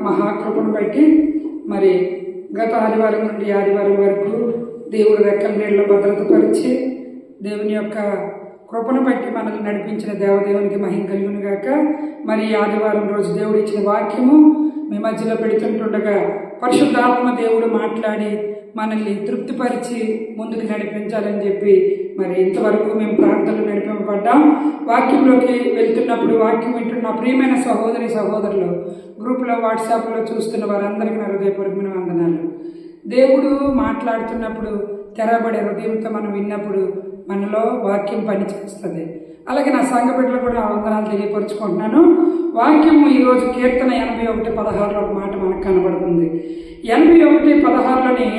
మహాకృపను బట్టి మరి గత ఆదివారం నుండి ఆదివారం వరకు దేవుడు రెక్కల నీళ్ళలో భద్రతపరిచి దేవుని యొక్క కృపను బట్టి మనల్ని నడిపించిన దేవదేవునికి మహిమ కలుగును గాక. మరి ఆదివారం రోజు దేవుడు ఇచ్చిన వాక్యము మీ మధ్యలో పెడుతుంటుండగా పరిశుద్ధాత్మ దేవుడు మాట్లాడి మనల్ని తృప్తిపరిచి ముందుకు నడిపించాలని చెప్పి మరి ఇంతవరకు మేము ప్రార్థనలు నడిపింపబడ్డాం. వాక్యంలోకి వెళ్తున్నప్పుడు వాక్యం వింటున్న ప్రియమైన సహోదరులు గ్రూప్లో వాట్సాప్లో చూస్తున్న వారందరికీ నా హృదయపూర్వకమైన వందనాలు. దేవుడు మాట్లాడుతున్నప్పుడు తెరబడే హృదయంతో మనం విన్నప్పుడు మనలో వాక్యం పనిచేస్తుంది. అలాగే నా సంఘ బిడ్డలు కూడా వందనాలు తెలియపరుచుకుంటున్నాను. వాక్యము ఈరోజు కీర్తన 81:16 ఒక మాట మనకు కనబడుతుంది. 81:16లోని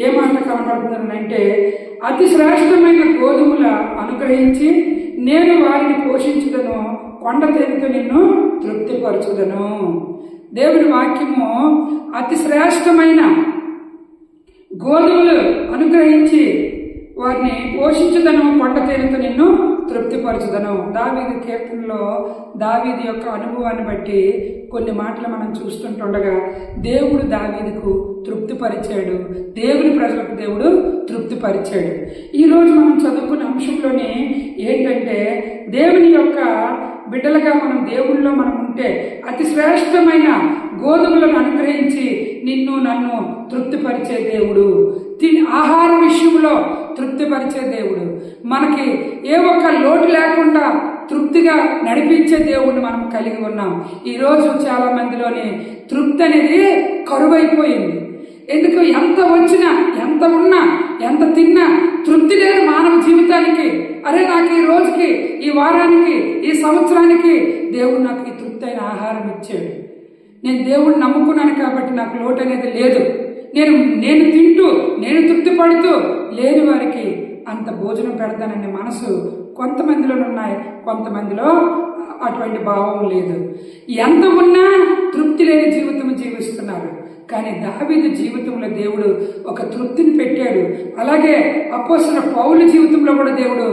ఏ మాట కనబడుతుందని అంటే, అతి శ్రేష్టమైన గోధుమల అనుగ్రహించి నేను వారిని పోషించుదను, కొండ తేనెతో నిన్ను తృప్తిపరచుదను. దేవుని వాక్యము అతి శ్రేష్టమైన గోధుమలు అనుగ్రహించి వారిని పోషించుదను, కొండ తేనెతో నిన్ను తృప్తిపరచుదను. దావీదు కీర్తనలో దావీదు యొక్క అనుభవాన్ని బట్టి కొన్ని మాటలు మనం చూస్తుంటుండగా దేవుడు దావీదుకు తృప్తిపరిచాడు, దేవుని ప్రజలకు దేవుడు తృప్తిపరిచాడు. ఈరోజు మనం చదువుకున్న అంశంలోనే ఏంటంటే, దేవుని యొక్క బిడ్డలుగా మనం దేవుళ్ళలో మనం ఉంటే అతి శ్రేష్టమైన గోధుమలను అనుగ్రహించి నిన్ను నన్ను తృప్తిపరిచే దేవుడు, ఆహార విషయంలో తృప్తిపరిచే దేవుడు, మనకి ఏ ఒక్క లోటు లేకుండా తృప్తిగా నడిపించే దేవుడిని మనం కలిగి ఉన్నాం. ఈరోజు చాలా మందిలోని తృప్తి అనేది కరువైపోయింది. ఎందుకు? ఎంత వచ్చినా, ఎంత ఉన్నా, ఎంత తిన్నా తృప్తి లేదు మానవ జీవితానికి. అరే, నాకు ఈ రోజుకి, ఈ వారానికి, ఈ సంవత్సరానికి దేవుడు నాకు ఈ తృప్తి అయిన ఆహారం ఇచ్చాడు, నేను దేవుడిని నమ్ముకున్నాను కాబట్టి నాకు లోటు అనేది లేదు, నేను తింటూ నేను తృప్తి పడుతూ లేని వారికి అంత భోజనం పెడతాననే మనసు కొంతమందిలో ఉన్నాయి, కొంతమందిలో అటువంటి భావం లేదు. ఎంత ఉన్నా తృప్తి లేని జీవితం జీవిస్తున్నారు. కానీ దావీదు జీవితంలో దేవుడు ఒక తృప్తిని పెట్టాడు. అలాగే అపోస్తలుడైన పౌలు జీవితంలో కూడా దేవుడు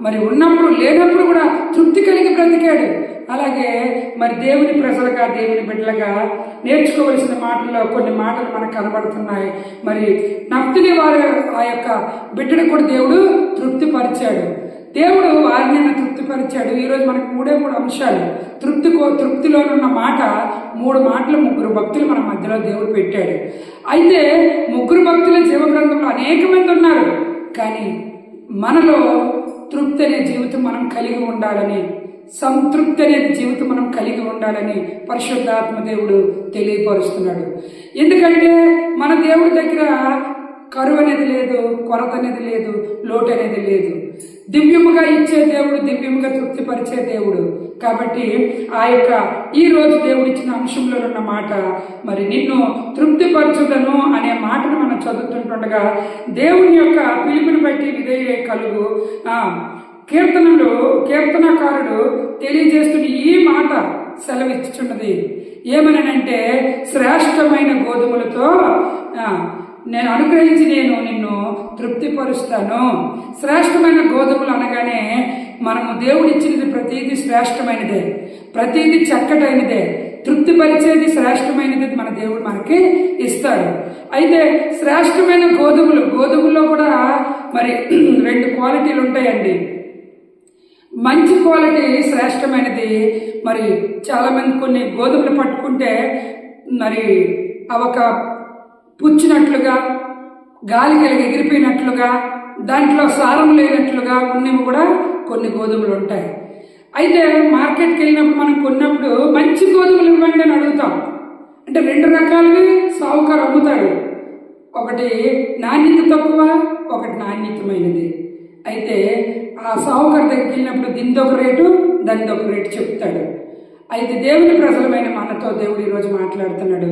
మరి ఉన్నప్పుడు లేనప్పుడు కూడా తృప్తి కలిగి బ్రతికాడు. అలాగే మరి దేవుని ప్రజలుగా, దేవుని బిడ్డలుగా నేర్చుకోవలసిన మాటల్లో కొన్ని మాటలు మనకు కనబడుతున్నాయి. మరి నఫ్తలి వారు ఆ యొక్క బిడ్డను కూడా దేవుడు తృప్తిపరిచాడు. దేవుడు వారిని తృప్తిపరిచాడు. ఈరోజు మనకు మూడు అంశాలు. తృప్తిలోనున్న మాట 3 మాటలు 3 భక్తులు మన మధ్యలో దేవుడు పెట్టాడు. అయితే 3 భక్తుల జీవగ్రంథంలో అనేక మంది ఉన్నారు. కానీ మనలో తృప్తి అనే జీవితం మనం కలిగి ఉండాలని, సంతృప్తి అనే జీవితం మనం కలిగి ఉండాలని పరిశుద్ధాత్మ దేవుడు తెలియపరుస్తున్నాడు. ఎందుకంటే మన దేవుడి దగ్గర కరువు అనేది లేదు, కొరత అనేది లేదు, లోటు అనేది లేదు. దివ్యముగా ఇచ్చే దేవుడు, దివ్యముగా తృప్తిపరిచే దేవుడు. కాబట్టి ఈ రోజు దేవుడు ఇచ్చిన అంశంలో ఉన్న మాట, మరి నిన్ను తృప్తిపరచుదను అనే మాటను మనం చదువుతుంటుండగా దేవుని యొక్క పిలుపుని బట్టి విధేయ కలుగు. కీర్తనకారుడు తెలియజేస్తున్న ఈ మాట సెలవిచ్చుచున్నది ఏమనంటే, శ్రేష్టమైన గోధుమలతో నేను అనుగ్రహించి నేను నిన్ను తృప్తిపరుస్తాను. శ్రేష్టమైన గోధుమలు అనగానే మనము దేవుడు ఇచ్చినది ప్రతిదీ శ్రేష్టమైనదే, ప్రతిదీ చక్కటైనదే, తృప్తిపరిచేది శ్రేష్టమైనది మన దేవుడు మనకి ఇస్తాడు. అయితే శ్రేష్టమైన గోధుమల్లో కూడా మరి 2 క్వాలిటీలు ఉంటాయండి. మంచి క్వాలిటీ శ్రేష్టమైనది. మరి చాలామంది కొన్ని గోధుమలు పట్టుకుంటే మరి అవొక పుచ్చినట్లుగా, గాలి కలిగి ఎగిరిపోయినట్లుగా, దాంట్లో సారం లేనట్లుగా ఉన్నవి కూడా కొన్ని గోధుమలు ఉంటాయి. అయితే మార్కెట్కి వెళ్ళినప్పుడు మనం కొన్నప్పుడు మంచి గోధుమలు ఇవ్వండి అని అడుగుతాం. అంటే 2 రకాలవి సావుకారు అమ్ముతాడు. ఒకటి నాణ్యత తక్కువ, ఒకటి నాణ్యతమైనది. అయితే ఆ సావుకారు దగ్గరికి వెళ్ళినప్పుడు దీనిదొక రేటు, దానిదొక రేటు చెప్తాడు. అయితే దేవుని ప్రజలమైన మనతో దేవుడు ఈరోజు మాట్లాడుతున్నాడు.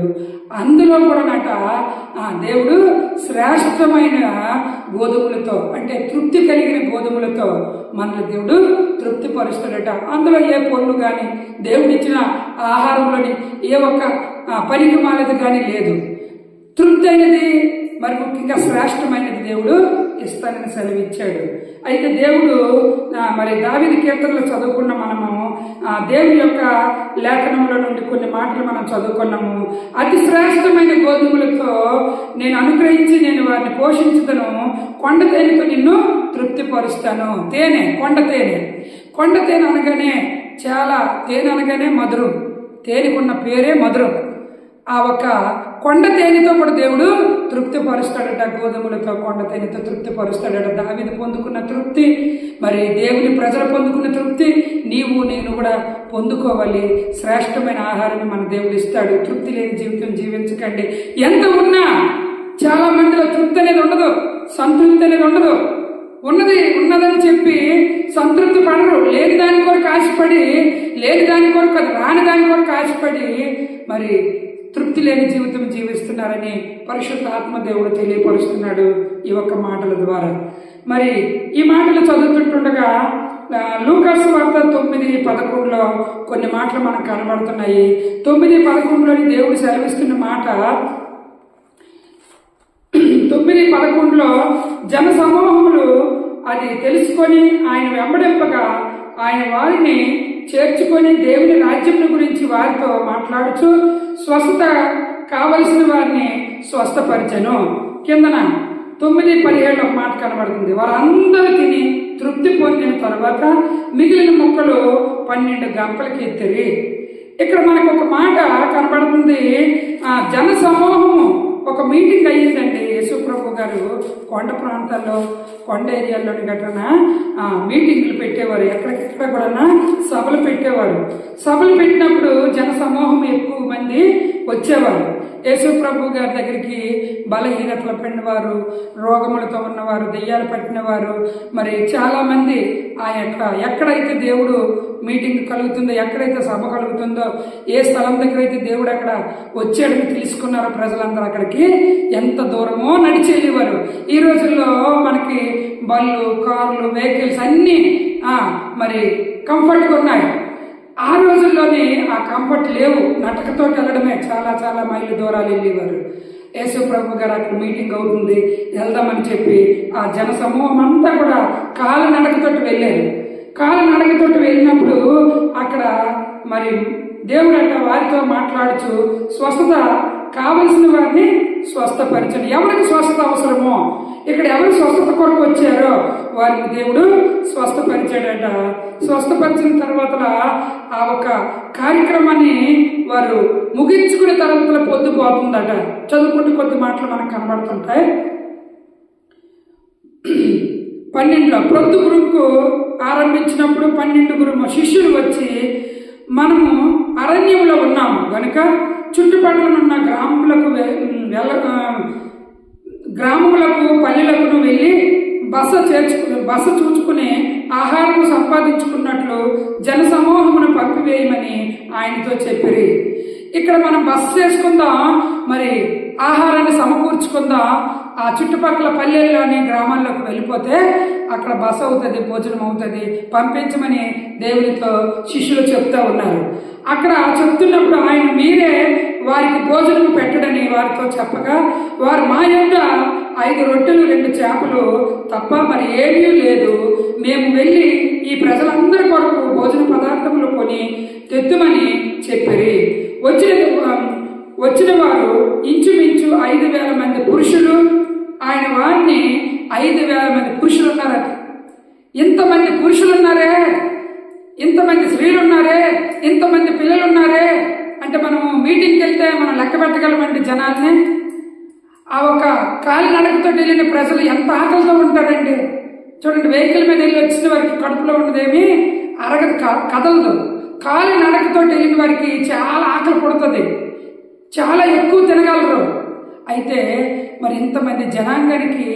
అందులో కూడా దేవుడు శ్రేష్టమైన గోధుమలతో, అంటే తృప్తి కలిగిన గోధుమలతో మనల్ని దేవుడు తృప్తిపరుస్తాడట. అందులో ఏ పొల్లు కానీ, దేవుడు ఇచ్చిన ఆహారంలోని ఏ ఒక్క పనికి మాలది కానీ లేదు. తృప్తి అయినది మరి ముఖ్యంగా శ్రేష్టమైనది దేవుడు ఇస్తానని సెలవిచ్చాడు. అయితే దేవుడు మరి దావీదు కీర్తనలు చదువుకున్న మనము దేవుని యొక్క లేఖనంలో నుండి కొన్ని మాటలు మనం చదువుకున్నాము. అతి శ్రేష్టమైన గోధుమలతో నేను అనుగ్రహించి నేను వారిని పోషించుతాను, కొండ తేనెతో నిన్ను తృప్తిపరుస్తాను. తేనె, కొండ తేనె. కొండ తేనె అనగానే చాలా, తేనె అనగానే మధురం, తేనెకున్న పేరే మధురం. ఆ ఒక కొండ తేనెతో కూడా దేవుడు తృప్తిపరుస్తాడట, గోధుమలతో కొండ తేనెతో తృప్తిపరుస్తాడట. దావీదు పొందుకున్న తృప్తి, మరి దేవుని ప్రజలు పొందుకున్న తృప్తి నీవు నేను కూడా పొందుకోవాలి. శ్రేష్టమైన ఆహారాన్ని మన దేవుడు ఇస్తాడు. తృప్తి లేని జీవితం జీవించకండి. ఎంత ఉన్నా చాలా మందిలో తృప్తి అనేది ఉండదు, సంతృప్తి అనేది ఉండదు. ఉన్నదని చెప్పి సంతృప్తి పడరు. లేని దాని కొరకు ఆశపడి, లేని దాని కొరకు, రాని దాని కొరకు ఆశపడి మరి తృప్తి లేని జీవితం జీవిస్తున్నారని పరిశుద్ధ ఆత్మ దేవుడు తెలియపరుస్తున్నాడు ఈ ఒక్క మాటల ద్వారా. మరి ఈ మాటలు చదువుతుండగా లూకాసు వార్త 9:11 కొన్ని మాటలు మనకు కనబడుతున్నాయి. 9:11 దేవుడు సెలవిస్తున్న మాట, 9:11 జన సమూహములు అది తెలుసుకొని ఆయన వెంబడింపగా ఆయన వారిని చేర్చుకొని దేవుని రాజ్యం గురించి వారితో మాట్లాడుచు స్వస్థత కావలసిన వారిని స్వస్థపరిచెను. కిందన 9:17 ఒక మాట కనబడుతుంది. వారందరూ తిని తృప్తి పొందిన తర్వాత మిగిలిన ముక్కలు 12 గంపలకి ఎత్తిరి. ఇక్కడ మనకు ఒక మాట కనబడుతుంది. జన సమూహము ఒక మీటింగ్ అయ్యిందండి. యేసుప్రభు గారు కొండ ప్రాంతాల్లో, కొండ ఏరియాల్లోని గట్రన మీటింగ్లు పెట్టేవారు. ఎక్కడికెక్కడ కూడా సభలు పెట్టేవారు. సభలు పెట్టినప్పుడు జన సమూహం ఎక్కువ మంది వచ్చేవారు. యేసుప్రభు గారి దగ్గరికి బలహీనతలు పడినవారు, రోగములతో ఉన్నవారు, దెయ్యాలు పట్టినవారు, మరి చాలా మంది ఆ యొక్క ఎక్కడైతే దేవుడు మీటింగ్ కలుగుతుందో, ఎక్కడైతే సభ కలుగుతుందో, ఏ స్థలం దగ్గర అయితే దేవుడు అక్కడ వచ్చాడని తెలుసుకున్నారో ప్రజలందరూ అక్కడికి ఎంత దూరమో నడిచి వెళ్ళేవారు. ఈ రోజుల్లో మనకి బళ్ళు, కార్లు, వెహికల్స్ అన్నీ మరి కంఫర్ట్గా ఉన్నాయి. ఆ రోజుల్లోనే ఆ కంఫర్ట్ లేవు. నటకతో వెళ్ళడమే, చాలా చాలా మైళ్ళు దూరాలు వెళ్ళేవారు. యేసు ప్రభు గారు అక్కడ మీటింగ్ అవుతుంది, వెళ్దామని చెప్పి ఆ జన సమూహం అంతా కూడా కాలు నడకతోటి వెళ్ళారు. కాలు నడకతోటి వెళ్ళినప్పుడు అక్కడ మరి దేవుడు అట్లా వారితో మాట్లాడుచు స్వస్థత కావలసిన వారిని స్వస్థపరచండి. ఎవరికి స్వస్థత అవసరమో, ఇక్కడ ఎవరు స్వస్థత కొరకు వచ్చారో వారిని దేవుడు స్వస్థపరిచాడట. స్వస్థపరిచిన తర్వాత ఆ ఒక కార్యక్రమాన్ని వారు ముగించుకునే తర్వాత పొద్దుపోతుందట. చదువుకుంటే కొద్ది మాటలు మనకు కనబడుతుంటాయి. 12లో ప్రొద్దుగురుకు ఆరంభించినప్పుడు 12 శిష్యులు వచ్చి, మనము అరణ్యంలో ఉన్నాము గనుక చుట్టుపక్కల ఉన్న గ్రామములకు పల్లెలకు వెళ్ళి బస చూచుకుని ఆహారం సంపాదించుకున్నట్లు జన సమూహమును పంపివేయమని ఆయనతో చెప్పిరి. ఇక్కడ మనం బస చేసుకుందాం, మరి ఆహారాన్ని సమకూర్చుకుందాం. ఆ చుట్టుపక్కల పల్లెల్లోని గ్రామాల్లోకి వెళ్ళిపోతే అక్కడ బస అవుతుంది, భోజనం అవుతుంది, పంపించమని దేవునితో శిష్యులు చెప్తా ఉన్నారు. అక్కడ చెప్తున్నప్పుడు ఆయన మీరే వారికి భోజనం పెట్టడని వారితో చెప్పగా, వారు మా యొద్ద 5 రొట్టెలు 2 చేపలు తప్ప మరి ఏమీ లేదు, మేము వెళ్ళి ఈ ప్రజలందరి కొరకు భోజన పదార్థములు కొని తెత్తుమని చెప్పిరి. వచ్చిన వారు ఇంచుమించు 5,000 మంది పురుషులు. ఆయన వారిని 5,000 మంది పురుషులు ఉన్నారట. ఇంతమంది పురుషులు ఉన్నారే, ఇంతమంది స్త్రీలు ఉన్నారే, ఇంతమంది పిల్లలు ఉన్నారే అంటే మనము మీటింగ్కి వెళ్తే మనం లెక్క పెట్టగలమండి జనాల్ని. ఆ ఒక కాలినడకతో వెళ్ళిన ప్రజలు ఎంత ఆకలితో ఉంటారండి. చూడండి, వెహికల్ మీద వెళ్ళి వచ్చిన వారికి కడుపులో ఉన్నదేమి అరగదు, కదలదు. కాలినడకతో వెళ్ళిన వారికి చాలా ఆకలి పడుతుంది, చాలా ఎక్కువ తినగలరు. అయితే మరి ఇంతమంది జనాంగానికి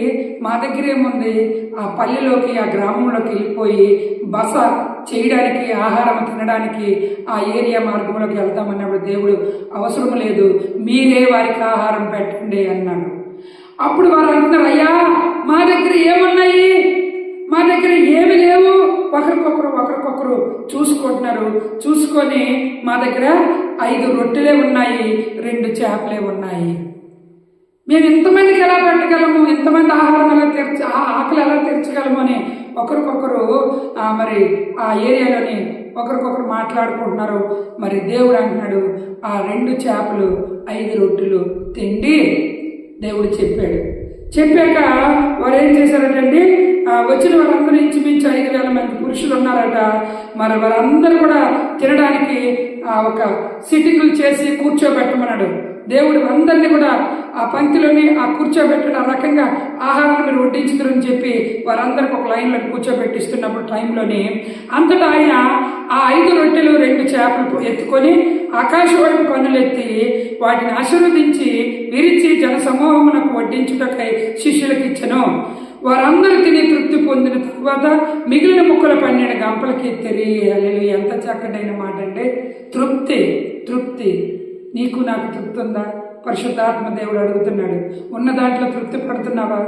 మా దగ్గర ఏముంది, ఆ పల్లెలోకి ఆ గ్రామంలోకి వెళ్ళిపోయి బస చేయడానికి, ఆహారం తినడానికి ఆ ఏరియా మార్గంలోకి వెళ్తామన్నప్పుడు దేవుడు అవసరం లేదు, మీరే వారికి ఆహారం పెట్టండి అన్నాడు. అప్పుడు వారు అంటున్నారు, అయ్యా మా దగ్గర ఏమున్నాయి, మా దగ్గర ఏమి లేవు. ఒకరికొకరు చూసుకుంటున్నారు. చూసుకొని మా దగ్గర 5 రొట్టెలే ఉన్నాయి, 2 చేపలే ఉన్నాయి. మేము ఎంతమందికి ఎలా పెట్టగలము, ఎంతమంది ఆహారం ఎలా ఆకలి ఎలా తీర్చగలము అని ఒకరికొకరు మరి ఆ ఏరియాలోని ఒకరికొకరు మాట్లాడుకుంటున్నారు. మరి దేవుడు అంటున్నాడు, ఆ 2 చేపలు 5 రొట్టెలు తిండి దేవుడు చెప్పాడు. చెప్పాక వారు ఏం చేశారటండి, వచ్చిన వాళ్ళందరూ ఇంచుమించు 5,000 మంది పురుషులు ఉన్నారట. మరి వారందరూ కూడా తినడానికి ఒక సిట్టింగులు చేసి కూర్చోబెట్టమన్నాడు దేవుడు. అందరినీ కూడా ఆ పంక్తిలోని ఆ కూర్చోబెట్టడం, ఆ రకంగా ఆహారాన్ని మీరు వడ్డించుతారని చెప్పి వారందరికి ఒక లైన్లో కూర్చోబెట్టిస్తున్నప్పుడు టైంలోని అంతటా ఆయన ఆ 5 రొట్టెలు 2 చేపలు ఎత్తుకొని ఆకాశం వైపు కన్నులెత్తి వాటిని ఆశీర్వదించి విరిచి జనసమూహమునకు వడ్డించుటకై శిష్యులకు ఇచ్చెను. వారందరూ తిని తృప్తి పొందిన తర్వాత మిగిలిన ముక్కల 12 గంపలకి ఎత్తిరి. హల్లెలూయా! ఎంత చక్కటైన మాట అంటే తృప్తి. తృప్తి నీకు నాకు తృప్తి ఉందా? పరిశుద్ధాత్మ దేవుడు అడుగుతున్నాడు. ఉన్న దాంట్లో తృప్తి పడుతున్నావా?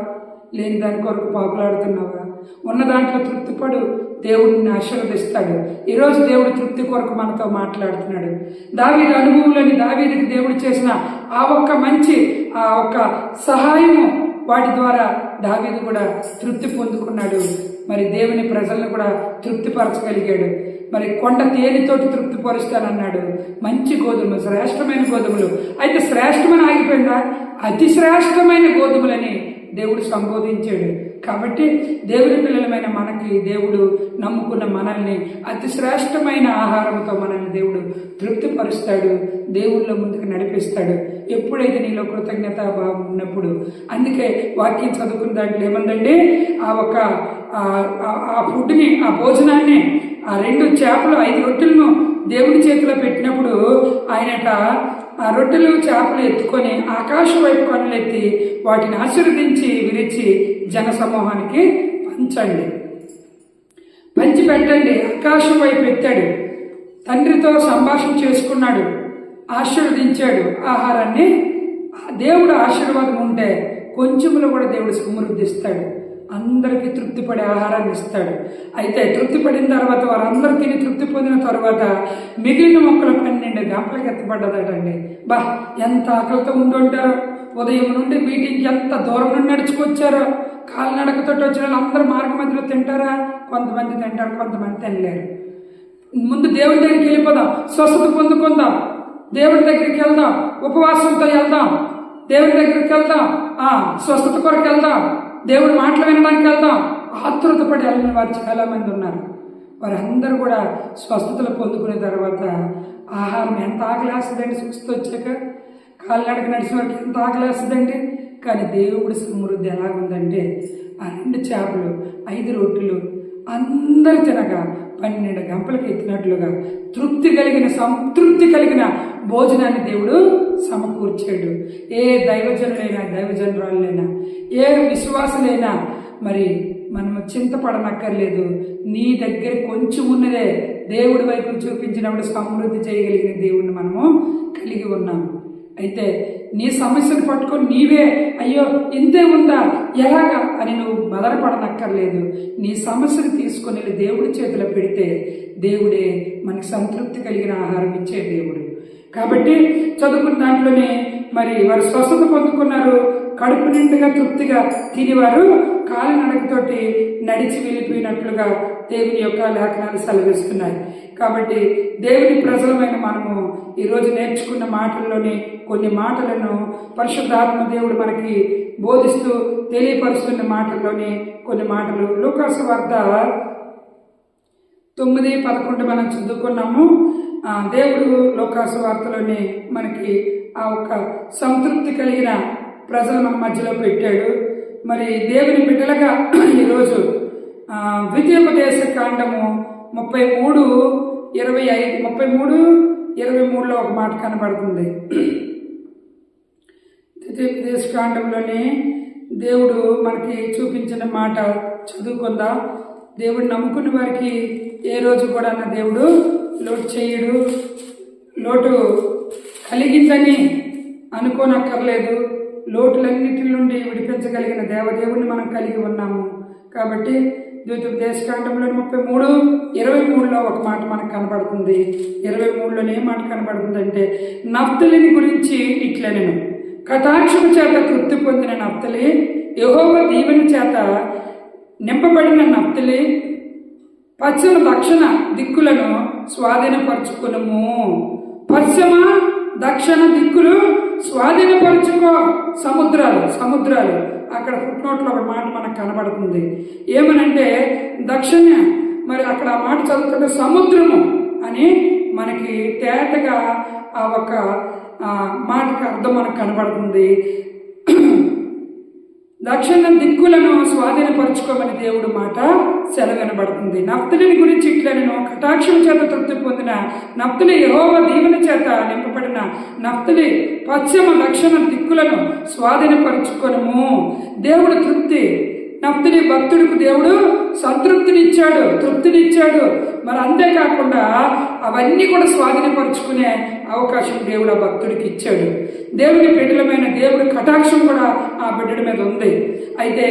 లేని దాని కొరకు పాకులాడుతున్నావా? ఉన్న దాంట్లో తృప్తి పడు, దేవుడిని ఆశీర్వదిస్తాడు. ఈరోజు దేవుడు తృప్తి కొరకు మనతో మాట్లాడుతున్నాడు. దావీదు అనుభవంలోని దావీదుకి దేవుడు చేసిన ఆ ఒక్క మంచి ఆ ఒక్క సహాయము, వాటి ద్వారా దావీదు కూడా తృప్తి పొందుకున్నాడు. మరి దేవుని ప్రజలను కూడా తృప్తిపరచగలిగాడు. మరి కొండ తేనెతోటి తృప్తిపరుస్తానన్నాడు. మంచి గోధుమలు, శ్రేష్టమైన గోధుమలు. అయితే శ్రేష్టమని ఆగిపోయిందా? అతి శ్రేష్టమైన గోధుమలని దేవుడు సంబోధించాడు. కాబట్టి దేవుని పిల్లలమైన మనకి దేవుడు నమ్ముకున్న మనల్ని అతి శ్రేష్టమైన ఆహారంతో మనల్ని దేవుడు తృప్తిపరుస్తాడు, దేవుళ్ళ ముందుకు నడిపిస్తాడు. ఎప్పుడైతే నీలో కృతజ్ఞత భావం ఉన్నప్పుడు. అందుకే వాక్యం చదువుకున్న దాంట్లో ఏమందండి, ఆ ఫుడ్ని, ఆ భోజనాన్ని, ఆ 2 చేపలు 5 రొట్టెలను దేవుడి చేతిలో పెట్టినప్పుడు ఆయనట ఆ రొట్టెలు చేపలు ఎత్తుకొని ఆకాశం వైపు కన్నులెత్తి వాటిని ఆశీర్వదించి విరిచి జనసమూహానికి పంచండి, పంచి పెట్టండి. ఆకాశం వైపు ఎత్తాడు, తండ్రితో సంభాషణ చేసుకున్నాడు, ఆశీర్వదించాడు ఆహారాన్ని. దేవుడు ఆశీర్వాదం ఉంటే కొంచెంలో కూడా దేవుడు సమృద్ధిస్తాడు, అందరికీ తృప్తిపడే ఆహారాన్ని ఇస్తాడు. అయితే తృప్తి పడిన తర్వాత వారందరూ తిని తృప్తి పొందిన తర్వాత మిగిలిన మొక్కలు 12 గంపలకి ఎత్తపడ్డదటండి. ఎంత ఆకలితో ఉండుంటారో, ఉదయం నుండి మీటింగ్కి ఎంత దూరం నుండి నడుచుకొచ్చారో. కాలినడకతో వచ్చిన వాళ్ళు అందరూ మార్గ మధ్యలో తింటారా? కొంతమంది తింటారు, కొంతమంది తినలేరు. ముందు దేవుడి దగ్గరికి వెళ్ళిపోదాం, స్వస్థత పొందుకుందాం, దేవుడి దగ్గరికి వెళ్దాం, ఉపవాసంతో వెళ్దాం, దేవుడి దగ్గరికి వెళ్దాం, స్వస్థత కొరకు వెళ్దాం, దేవుడు మాటలు వినడానికి వెళ్దాం. ఆతృతపడి వెళ్ళిన వారు చాలా మంది ఉన్నారు. వారందరూ కూడా స్వస్థతలు పొందుకునే తర్వాత ఆహారం ఎంత ఆకలేస్తుందండి, స్వస్థత వచ్చాక. కాలినడక నడిచిన వారికి ఎంత ఆకలేస్తుందండి. కానీ దేవుడి సమృద్ధి ఎలాగుందంటే ఆ 2 చేపలు 5 రొట్టెలు అందరూ తినగా 12 గంపలకి ఎత్తినట్లుగా సంతృప్తి కలిగిన భోజనాన్ని దేవుడు సమకూర్చాడు. ఏ దైవజనులైనా, దైవజనురాలైనా, ఏ విశ్వాసులైనా మరి మనము చింతపడనక్కర్లేదు. నీ దగ్గర కొంచెం ఉన్నదే దేవుడి వైపు చూపించినప్పుడు సమృద్ధి చేయగలిగిన దేవుడిని మనము కలిగి ఉన్నాము. అయితే నీ సమస్యను పట్టుకొని నీవే అయ్యో ఇంతే ఉందా ఎలాగా అని నువ్వు బదరపడనక్కర్లేదు. నీ సమస్యను తీసుకొని దేవుడి చేతిలో పెడితే దేవుడే మనకి సంతృప్తి కలిగిన ఆహారం ఇచ్చే దేవుడు. కాబట్టి చదువుకున్న దాంట్లోనే మరి వారు స్వస్థత పొందుకున్నారు. కడుపు నిండుగా తృప్తిగా తినివారు కాలినడకతోటి నడిచి వెళ్ళిపోయినట్లుగా దేవుని యొక్క లేఖనాలు సెలవిస్తున్నాయి. కాబట్టి దేవుని ప్రజలమైన మనము ఈరోజు నేర్చుకున్న మాటల్లోని కొన్ని మాటలను పరిశుద్ధాత్మ దేవుడు మనకి బోధిస్తూ తెలియపరుస్తున్న మాటల్లోని కొన్ని మాటలు లూకాసు వార్త 9:11 మనం చదువుకున్నాము. దేవుడు లూకాసు వార్తలోనే మనకి ఆ ఒక సంతృప్తి కలిగిన ప్రజలు మన మధ్యలో పెట్టాడు. మరి దేవుని బిడ్డలుగా ఈరోజు ద్వితీయోపదేశ కాండము 33:23లో ఒక మాట కనబడుతుంది. ద్వితీయోపదేశ కాండంలోనే దేవుడు మనకి చూపించిన మాట చదువుకుందాం. దేవుడు నమ్ముకున్న వారికి ఏ రోజు కూడా నా దేవుడు లోటు చేయడు. లోటు కలిగిందని అనుకోనక్కర్లేదు. లోటులన్నిటి నుండి విడిపించగలిగిన దేవదేవుడిని మనం కలిగి ఉన్నాము. కాబట్టి ద్వితీయోపదేశకాండంలో 33:23లో ఒక మాట మనకు కనబడుతుంది. 23లోనే ఏ మాట కనబడుతుందంటే, నఫ్తలిని గురించి ఇట్లనెను, కటాక్షము చేత తృప్తి పొందిన నఫ్తలి, యెహోవా దీవెన చేత నింపబడిన నఫ్తలి, పశ్చిమ దక్షిణ దిక్కులను స్వాధీనపరచుకునుము. పశ్చిమ దక్షిణ దిక్కులు స్వాధీనపరచుకో. సముద్రాలు అక్కడ ఫుట్నోట్లో ఒక మాట మనకు కనబడుతుంది. ఏమనంటే దక్షిణ, మరి అక్కడ ఆ మాట చదువుతుంటే సముద్రము అని మనకి తేటగా ఆ ఒక మాటకు అర్థం మనకు కనబడుతుంది. దక్షిణ దిక్కులను స్వాధీనపరచుకోమని దేవుడు మాట సెలవినబడుతుంది. నఫ్తలిని గురించి ఇట్లా, నేను కటాక్షం చేత తృప్తి పొందిన నఫ్తలి, యెహోవా దీవెన చేత నింపబడిన నఫ్తలి, పశ్చిమ దక్షిణ దిక్కులను స్వాధీనపరచుకొనుము. దేవుడు తృప్తి, నఫ్తలి భక్తుడికి దేవుడు సంతృప్తినిచ్చాడు, తృప్తినిచ్చాడు. మరి అంతేకాకుండా అవన్నీ కూడా స్వాధీనపరచుకునే అవకాశం దేవుడు ఆ భక్తుడికి ఇచ్చాడు. దేవుని బిడ్డలమైన దేవుడి కటాక్షం కూడా ఆ బిడ్డల మీద ఉంది. అయితే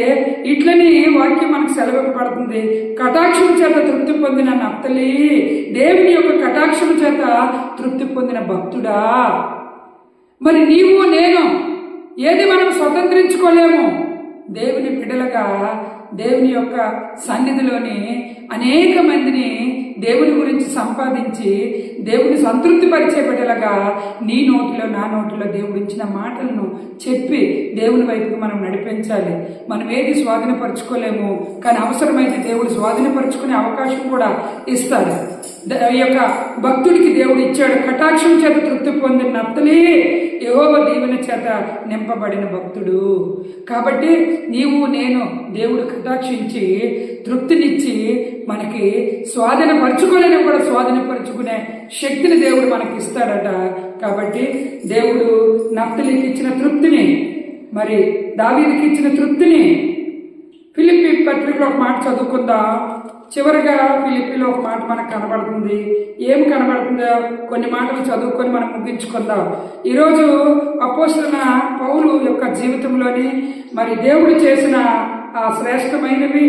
ఇట్లని వాక్యం మనకు సెలవివ్వబడుతుంది. కటాక్షం చేత తృప్తి పొందిన నఫ్తలి, దేవుని యొక్క కటాక్షం చేత తృప్తి పొందిన భక్తుడా. మరి నీవు నేను ఏది మనం స్వతంత్రించుకోలేము. దేవుని బిడ్డలుగా దేవుని యొక్క సన్నిధిలోని అనేక మందిని దేవుని గురించి సంపాదించి దేవుని సంతృప్తి పరిచే బిడ్డలుగా నీ నోటిలో నా నోటిలో దేవుడు ఇచ్చిన మాటలను చెప్పి దేవుని వైపుకు మనం నడిపించాలి. మనం ఏది స్వాధీనపరచుకోలేము, కానీ అవసరమైతే దేవుడు స్వాధీనపరచుకునే అవకాశం కూడా ఇస్తాడు. ఈ యొక్క భక్తుడికి దేవుడు ఇచ్చాడు. కటాక్షం చేత తృప్తి పొందిన నఫ్తలి, యెహోవా దీవెన చేత నింపబడిన భక్తుడు. కాబట్టి నీవు నేను దేవుడు కటాక్షించి తృప్తినిచ్చి మనకి స్వాధీనపరచుకోలేని కూడా స్వాధీనపరచుకునే శక్తిని దేవుడు మనకి ఇస్తాడట. కాబట్టి దేవుడు నఫ్తలికి ఇచ్చిన తృప్తిని, మరి దావీదుకి ఇచ్చిన తృప్తిని ఫిలిప్పీ పత్రికలో ఒక మాట చదువుకుందాం. చివరిగా ఫిలిప్పీలో ఒక మాట మనకు కనబడుతుంది. ఏం కనబడుతుందో కొన్ని మాటలు చదువుకొని మనం ముగించుకుందాం. ఈరోజు అపోస్తలుడైన పౌలు యొక్క జీవితంలోని మరి దేవుడు చేసిన ఆ శ్రేష్టమైనవి,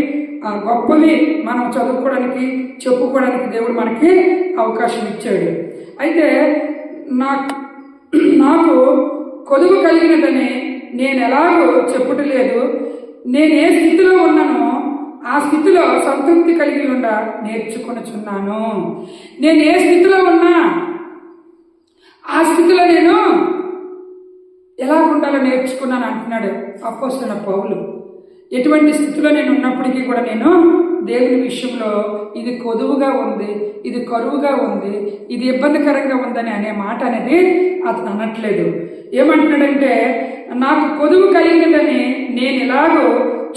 ఆ గొప్పవి మనం చదువుకోవడానికి, చెప్పుకోవడానికి దేవుడు మనకి అవకాశం ఇచ్చాడు. అయితే నాకు కొదువు కలిగినదని నేను ఎలాగో చెప్పుటలేదు. నేను ఏ స్థితిలో ఉన్నానో ఆ స్థితిలో సంతృప్తి కలిగి ఉండ నేర్చుకొనుచున్నాను. నేను ఏ స్థితిలో ఉన్నా ఆ స్థితిలో నేను ఎలా ఉండాలో నేర్చుకున్నాను అంటున్నాడు అపోస్తలుడైన పౌలు. ఎటువంటి స్థితిలో నేను ఉన్నప్పటికీ కూడా నేను దేవుని విషయంలో ఇది కొదువుగా ఉంది, ఇది కరువుగా ఉంది, ఇది ఇబ్బందికరంగా ఉందని అనే మాట అనేది అతను అనట్లేదు. ఏమంటున్నాడంటే, నాకు కొదువు కలిగినదని నేను ఎలాగో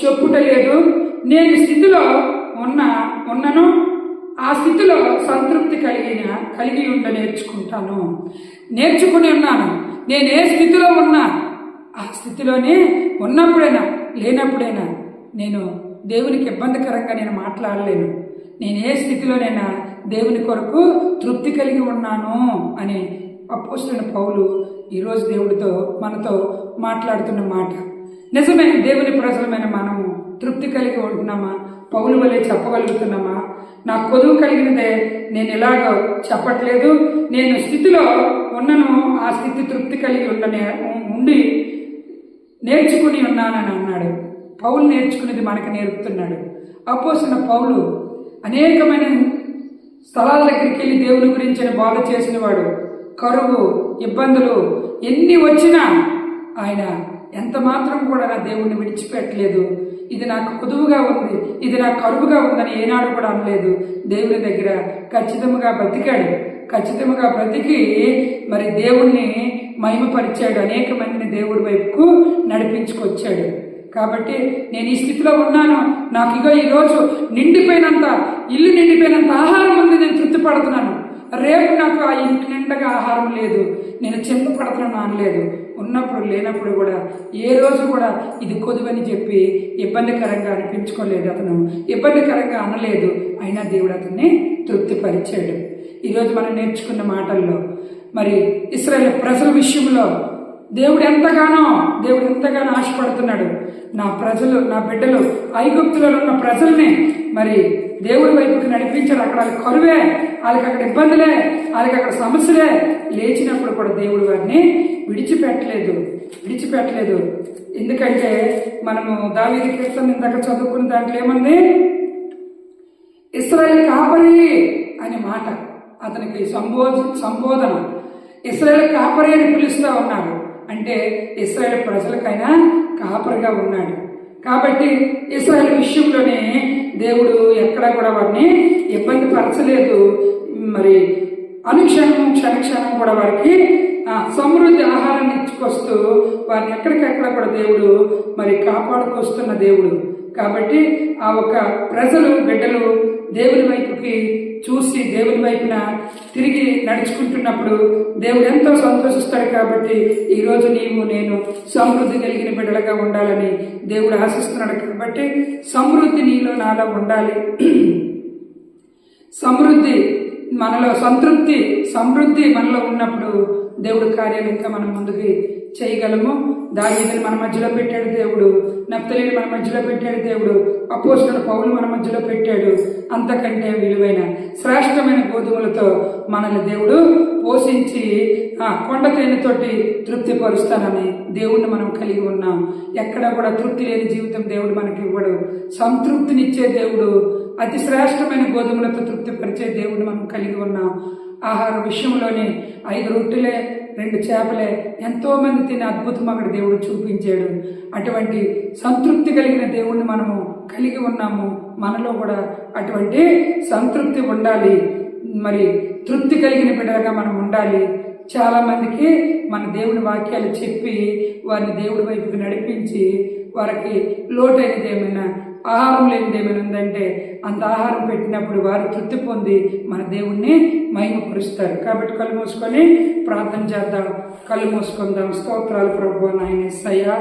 చెప్పుటలేదు. నేను స్థితిలో ఉన్నను, ఆ స్థితిలో సంతృప్తి కలిగి ఉండ నేర్చుకుని ఉన్నాను. నేను ఏ స్థితిలో ఉన్నా ఆ స్థితిలోనే ఉన్నప్పుడైనా లేనప్పుడైనా నేను దేవునికి ఇబ్బందికరంగా నేను మాట్లాడలేను. నేను ఏ స్థితిలోనైనా దేవుని కొరకు తృప్తి కలిగి ఉన్నాను అని అపోస్తలుడైన పౌలు ఈరోజు దేవుడితో మనతో మాట్లాడుతున్న మాట నిజమే. దేవుని ప్రజలమైన మనము తృప్తి కలిగి ఉంటున్నామా? పౌలు వలె చెప్పగలుగుతున్నామా? నాకు కొదువు కలిగినదే నేను ఎలాగో చెప్పట్లేదు. నేను స్థితిలో ఉన్నను, ఆ స్థితి తృప్తి కలిగి ఉండి నేర్చుకుని ఉన్నానని అన్నాడు. పౌలు నేర్చుకునేది మనకు నేర్పుతున్నాడు. అపోస్తలుడైన పౌలు అనేకమైన స్థలాల దగ్గరికి వెళ్ళి దేవుని గురించి బోధ చేసిన వాడు. కరువు, ఇబ్బందులు ఎన్ని వచ్చినా ఆయన ఎంత మాత్రం కూడా నా దేవుణ్ణి విడిచిపెట్టలేదు. ఇది నాకు కుదువుగా ఉంది, ఇది నాకు కరువుగా ఉందని ఏనాడు కూడా అనలేదు. దేవుని దగ్గర ఖచ్చితంగా బ్రతికి మరి దేవుణ్ణి మహిమపరిచాడు. అనేక మందిని దేవుడి వైపుకు నడిపించుకొచ్చాడు. కాబట్టి నేను ఈ స్థితిలో ఉన్నాను. నాకు ఇగో ఈరోజు ఇల్లు నిండిపోయినంత ఆహారం ఉంది, నేను తృప్తి పడుతున్నాను. రేపు నాకు ఆ ఇంటి నిండగా ఆహారం లేదు, నేను చింత పడుతున్నాను అనలేదు. ఉన్నప్పుడు లేనప్పుడు కూడా ఏ రోజు కూడా ఇది కొదువని చెప్పి ఇబ్బందికరంగా అనిపించుకోలేదు. అతను ఇబ్బందికరంగా అనలేదు. అయినా దేవుడు అతన్ని తృప్తిపరిచాడు. ఈరోజు మనం నేర్చుకున్న మాటల్లో మరి ఇశ్రాయేలు ప్రజల విషయంలో దేవుడు ఎంతగానో ఆశపడుతున్నాడు. నా ప్రజలు, నా బిడ్డలు ఐగుప్తులో ఉన్న ప్రజల్ని మరి దేవుడి వైపుకి నడిపించాడు. అక్కడ వాళ్ళకి కరువే, వాళ్ళకి అక్కడ ఇబ్బందులే, వాళ్ళకి అక్కడ సమస్యలే, లేచినప్పుడు కూడా దేవుడు వారిని విడిచిపెట్టలేదు. ఎందుకంటే మనము దావీదు కీర్తన ఇందాక చదువుకున్న దాంట్లో ఏముంది? ఇశ్రాయేలు కాపరి అనే మాట అతనికి సంబోధన. ఇశ్రాయేలు కాపరి అని పిలుస్తూ ఉన్నాడు. అంటే ఇశ్రాయేలు ప్రజలకైనా కాపరిగా ఉన్నాడు. కాబట్టి ఇశ్రాయేలు విషయంలోనే దేవుడు ఎక్కడా కూడా వారిని ఇబ్బంది పరచలేదు. మరి అనుక్షణం క్షణక్షణం కూడా వారికి సమృద్ధి ఆహారాన్ని ఇచ్చుకొస్తూ వారిని ఎక్కడికెక్కడ కూడా దేవుడు మరి కాపాడుకొస్తున్న దేవుడు. కాబట్టి ఆ ఒక ప్రజలు బిడ్డలు దేవుని వైపుకి చూసి దేవుని వైపున తిరిగి నడుచుకుంటున్నప్పుడు దేవుడు ఎంతో సంతోషిస్తాడు. కాబట్టి ఈరోజు నీవు నేను సమృద్ధి కలిగిన బిడ్డలుగా ఉండాలని దేవుడు ఆశిస్తున్నాడు. కాబట్టి సమృద్ధి నీలో నాలో ఉండాలి. సమృద్ధి మనలో సమృద్ధి మనలో ఉన్నప్పుడు దేవుడు కార్యాలు ఇంకా మనం ముందుకు చేయగలము. దావీదుని మన మధ్యలో పెట్టాడు దేవుడు, నఫ్తలీని మన మధ్యలో పెట్టాడు దేవుడు, అపోస్తలుడు పౌలు మన మధ్యలో పెట్టాడు. అంతకంటే విలువైన శ్రేష్టమైన గోధుమలతో మనల్ని దేవుడు పోషించి కొండ తేనెతోటి తృప్తి పరుస్తానని దేవుడిని మనం కలిగి ఉన్నాం. ఎక్కడ కూడా తృప్తి లేని జీవితం దేవుడు మనకి ఇవ్వడు. సంతృప్తినిచ్చే దేవుడు, అతి శ్రేష్టమైన గోధుమలతో తృప్తిపరిచే దేవుడు మనం కలిగి ఉన్నాం. ఆహార విషయంలోనే 5 రొట్టెలే 2 చేపలే ఎంతో మంది తిని అద్భుతం అక్కడ దేవుడు చూపించాడు. అటువంటి సంతృప్తి కలిగిన దేవుణ్ణి మనము కలిగి ఉన్నాము. మనలో కూడా అటువంటి సంతృప్తి ఉండాలి. మరి తృప్తి కలిగిన బిడ్డలుగా మనం ఉండాలి. చాలా మందికి మన దేవుని వాక్యాలు చెప్పి వారిని దేవుడి వైపుకి నడిపించి వారికి లోటైనది ఏమైనా, ఆహారం లేనిది ఏమైనా ఉందంటే అంత ఆహారం పెట్టినప్పుడు వారు తృప్తి పొంది మన దేవుణ్ణి మహిమపరుస్తారు. కాబట్టి కళ్ళు మూసుకొని ప్రార్థన చేద్దాం. కళ్ళు మూసుకుందాం. స్తోత్రాలు ప్రభువా నాయన యేసయ్యా.